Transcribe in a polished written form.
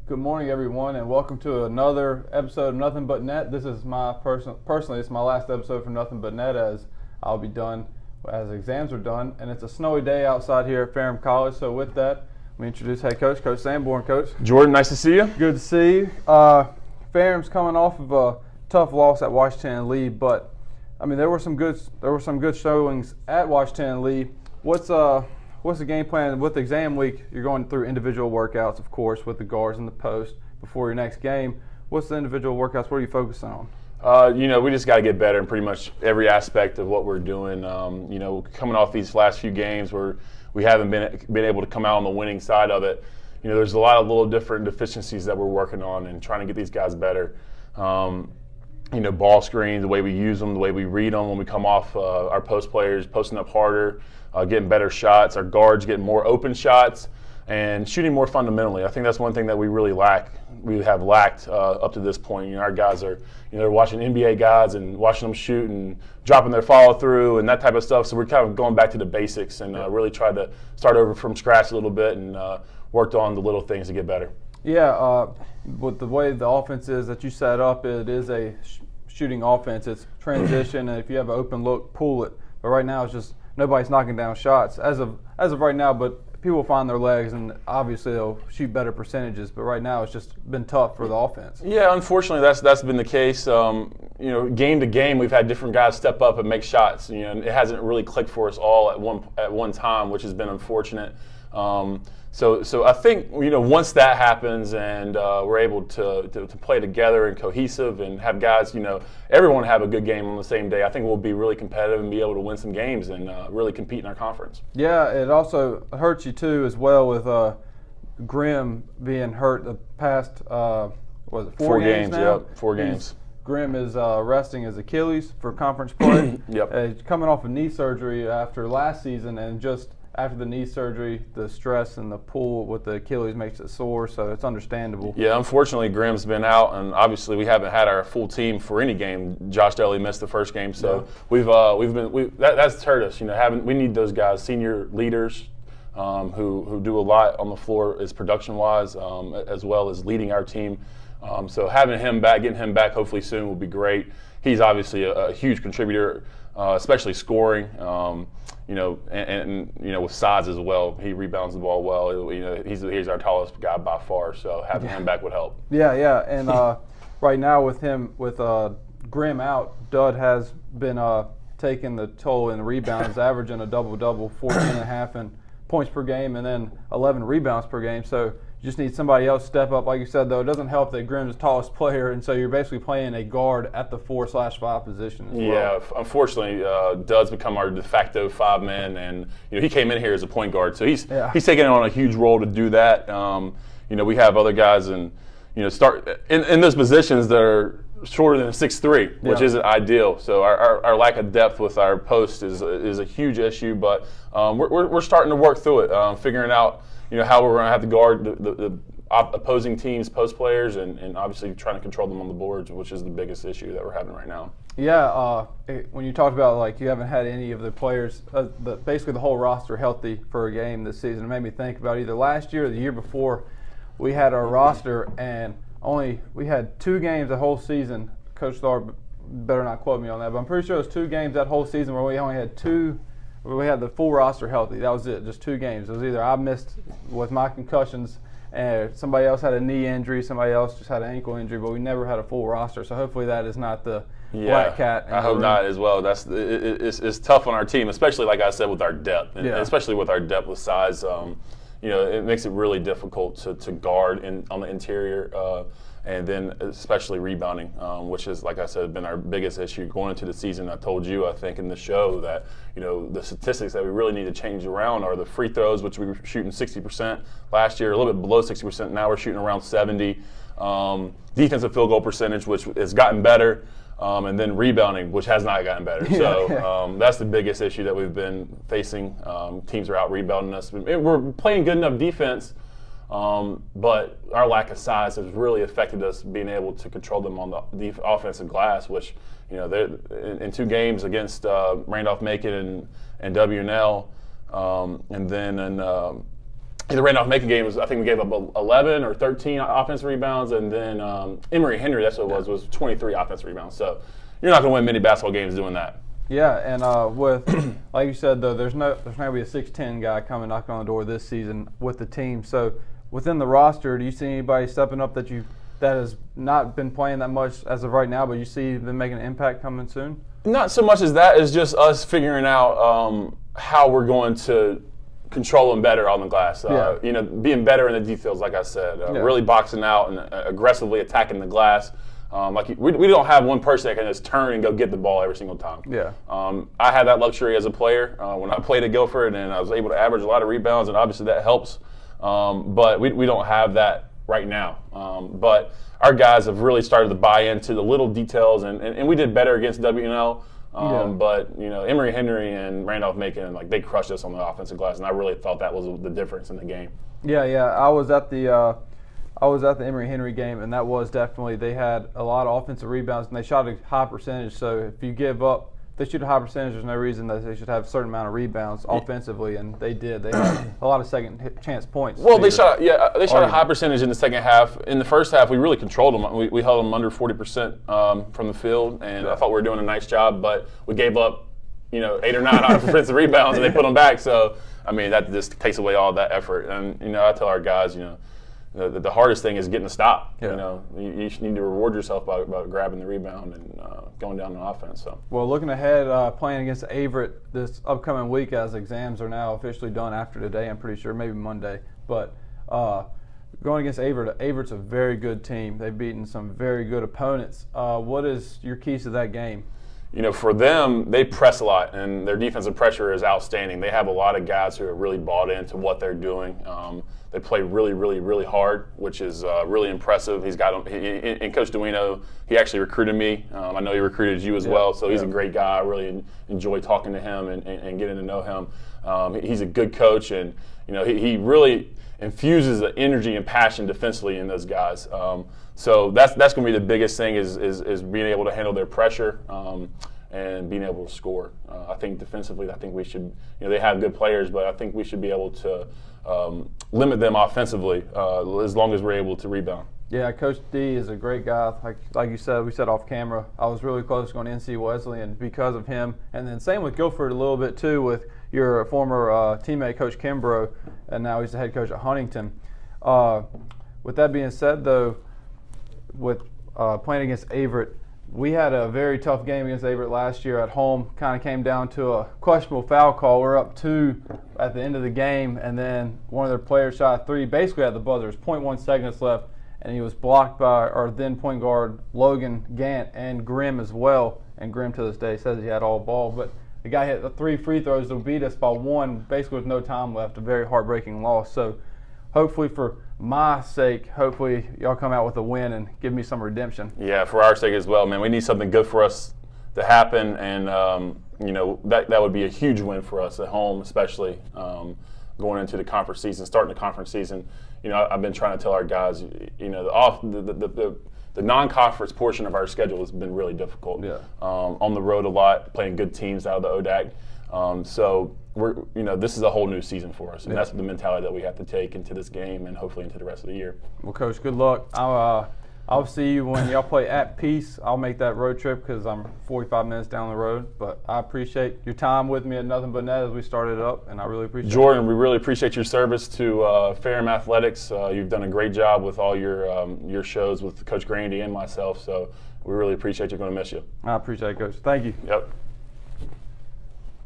Good morning, everyone, and welcome to another episode of Nothing But Net. This is my personally, it's my last episode for Nothing But Net, as I'll be done as exams are done, and it's a snowy day outside here at Ferrum College. So with that, let me introduce head coach, Coach Sanborn. Coach Jordan, nice to see you. Good to see you. Ferrum's coming off of a tough loss at Washington Lee, but I mean there were some good showings at Washington Lee. What's the game plan with exam week? You're going through individual workouts, of course, with the guards and the post before your next game. What's the individual workouts? What are you focusing on? We just got to get better in pretty much every aspect of what we're doing. Coming off these last few games where we haven't been able to come out on the winning side of it. There's a lot of little different deficiencies that we're working on and trying to get these guys better. Ball screens, the way we use them, the way we read them when we come off our post players, posting up harder, getting better shots, our guards getting more open shots, and shooting more fundamentally. I think that's one thing that we really lack. We have lacked up to this point. Our guys are, they're watching NBA guys and watching them shoot and dropping their follow through and that type of stuff. So we're kind of going back to the basics and really tried to start over from scratch a little bit and worked on the little things to get better. Yeah, with the way the offense is that you set up, it is a shooting offense. It's transition, and if you have an open look, pull it. But right now, it's just nobody's knocking down shots as of right now. But people find their legs, and obviously they'll shoot better percentages. But right now, it's just been tough for the offense. Yeah, unfortunately, that's been the case. Game to game, we've had different guys step up and make shots. And it hasn't really clicked for us all at one time, which has been unfortunate. So I think once that happens and we're able to play together and cohesive and have guys, everyone have a good game on the same day, I think we'll be really competitive and be able to win some games and really compete in our conference. Yeah, it also hurts you too as well with Grimm being hurt the past four games now? Yep, 4 games. Grimm is resting his Achilles for conference play. Yep. He's coming off of knee surgery after last season, and just after the knee surgery, the stress and the pull with the Achilles makes it sore, so it's understandable. Yeah, unfortunately, Grimm's been out, and obviously we haven't had our full team for any game. Josh Daly missed the first game, so that's hurt us. We need those guys, senior leaders, who do a lot on the floor as production-wise, as well as leading our team. So having him back, getting him back hopefully soon will be great. He's obviously a huge contributor, especially scoring. With size as well. He rebounds the ball well. He's our tallest guy by far. So having him back would help. Yeah, and right now with Grimm out, Dud has been taking the toll in rebounds, averaging a double-double, 14.5 in points per game, and then 11 rebounds per game. So you just need somebody else to step up. Like you said, though, it doesn't help that Grimm's the tallest player, and so you're basically playing a guard at the 4/5 position as well. Yeah, unfortunately, Dud's become our de facto 5-man, and he came in here as a point guard, so he's taking on a huge role to do that. We have other guys start in those positions that are shorter than 6'3", which isn't ideal. So our lack of depth with our post is a huge issue, but we're starting to work through it, figuring out how we're going to have to guard the opposing teams' post players and obviously trying to control them on the boards, which is the biggest issue that we're having right now. Yeah, when you talked about you haven't had any of the players, basically the whole roster healthy for a game this season, it made me think about either last year or the year before we had our roster and we had 2 games the whole season. Coach Thar better not quote me on that, but I'm pretty sure it was 2 games that whole season where we only had we had the full roster healthy. That was it, just 2 games. It was either I missed with my concussions and somebody else had a knee injury, somebody else just had an ankle injury, but we never had a full roster. So hopefully that is not the black cat. I hope not as well. It's tough on our team, especially like I said with our depth, and especially with our depth with size. It makes it really difficult to guard on the interior. And then especially rebounding, which is, like I said, been our biggest issue going into the season. I told you, I think, in the show that, the statistics that we really need to change around are the free throws, which we were shooting 60% last year, a little bit below 60%. Now we're shooting around 70%. Defensive field goal percentage, which has gotten better, and then rebounding, which has not gotten better. So that's the biggest issue that we've been facing. Teams are out rebounding us. We're playing good enough defense, but our lack of size has really affected us being able to control them on the offensive glass, which, in 2 games against Randolph-Macon and W&L, and then in the Randolph-Macon game was, I think we gave up 11 or 13 offensive rebounds, and then Emory-Henry, that's what it was 23 offensive rebounds. So you're not going to win many basketball games doing that. Yeah, and with, like you said, though, there's not going to be a 6'10" guy coming knocking on the door this season with the team. So within the roster, do you see anybody stepping up that has not been playing that much as of right now, but you see them making an impact coming soon? Not so much as that. It's just us figuring out how we're going to control them better on the glass. Being better in the details, like I said, really boxing out and aggressively attacking the glass. We don't have one person that can just turn and go get the ball every single time. Yeah. I had that luxury as a player when I played at Guilford, and I was able to average a lot of rebounds, and obviously that helps. But we don't have that right now. But our guys have really started to buy into the little details, and we did better against WNL. But Emory-Henry and Randolph-Macon, they crushed us on the offensive glass, and I really thought that was the difference in the game. Yeah. I was at the Emory-Henry game, and that was definitely, they had a lot of offensive rebounds, and they shot a high percentage. So if you give up, if they shoot a high percentage, there's no reason that they should have a certain amount of rebounds offensively, and they did. They had a lot of second chance points. Well, they shot a high percentage in the second half. In the first half, we really controlled them. We held them under 40% from the field, and I thought we were doing a nice job. But we gave up, 8 or 9 offensive rebounds, and they put them back. So that just takes away all that effort. And I tell our guys, the hardest thing is getting to stop. Yeah. You need to reward yourself by grabbing the rebound and going down on offense. So. Well, looking ahead, playing against Averett this upcoming week, as exams are now officially done after today, I'm pretty sure, maybe Monday. But going against Averett, Averett's a very good team. They've beaten some very good opponents. What is your keys to that game? For them, they press a lot, and their defensive pressure is outstanding. They have a lot of guys who are really bought into what they're doing. They play really, really, really hard, which is really impressive. He's got and Coach Duino, he actually recruited me. I know he recruited you as well, so he's a great guy. I really enjoy talking to him and getting to know him. He's a good coach, and he really infuses the energy and passion defensively in those guys. So that's going to be the biggest thing is being able to handle their pressure and being able to score. I think defensively, we should. They have good players, but I think we should be able to limit them offensively as long as we're able to rebound. Yeah, Coach D is a great guy. Like you said, we said off camera, I was really close going to NC Wesleyan because of him. And then same with Guilford a little bit too with your former teammate, Coach Kimbrough, and now he's the head coach at Huntington. With that being said, though, with playing against Averett, we had a very tough game against Averett last year at home. Kind of came down to a questionable foul call. We're up 2 at the end of the game, and then one of their players shot a 3 basically at the buzzer. There's 0.1 seconds left, and he was blocked by our then point guard Logan Gant and Grimm as well. And Grimm to this day says he had all ball, but the guy hit the 3 free throws to beat us by 1, basically with no time left. A very heartbreaking loss. So hopefully for my sake, hopefully y'all come out with a win and give me some redemption. Yeah, for our sake as well, man. We need something good for us to happen, and that would be a huge win for us at home, especially going into the conference season, starting the conference season. I've been trying to tell our guys, the non-conference portion of our schedule has been really difficult. Yeah. On the road a lot, playing good teams out of the ODAC. So this is a whole new season for us, and that's the mentality that we have to take into this game and hopefully into the rest of the year. Well, Coach, good luck. I'll see you when y'all play at Peace. I'll make that road trip because I'm 45 minutes down the road. But I appreciate your time with me at Nothing But Net as we started up, and I really appreciate Jordan, we really appreciate your service to Ferrum Athletics. You've done a great job with all your shows with Coach Grandy and myself, so we really appreciate you. Going to miss you. I appreciate it, Coach. Thank you. Yep.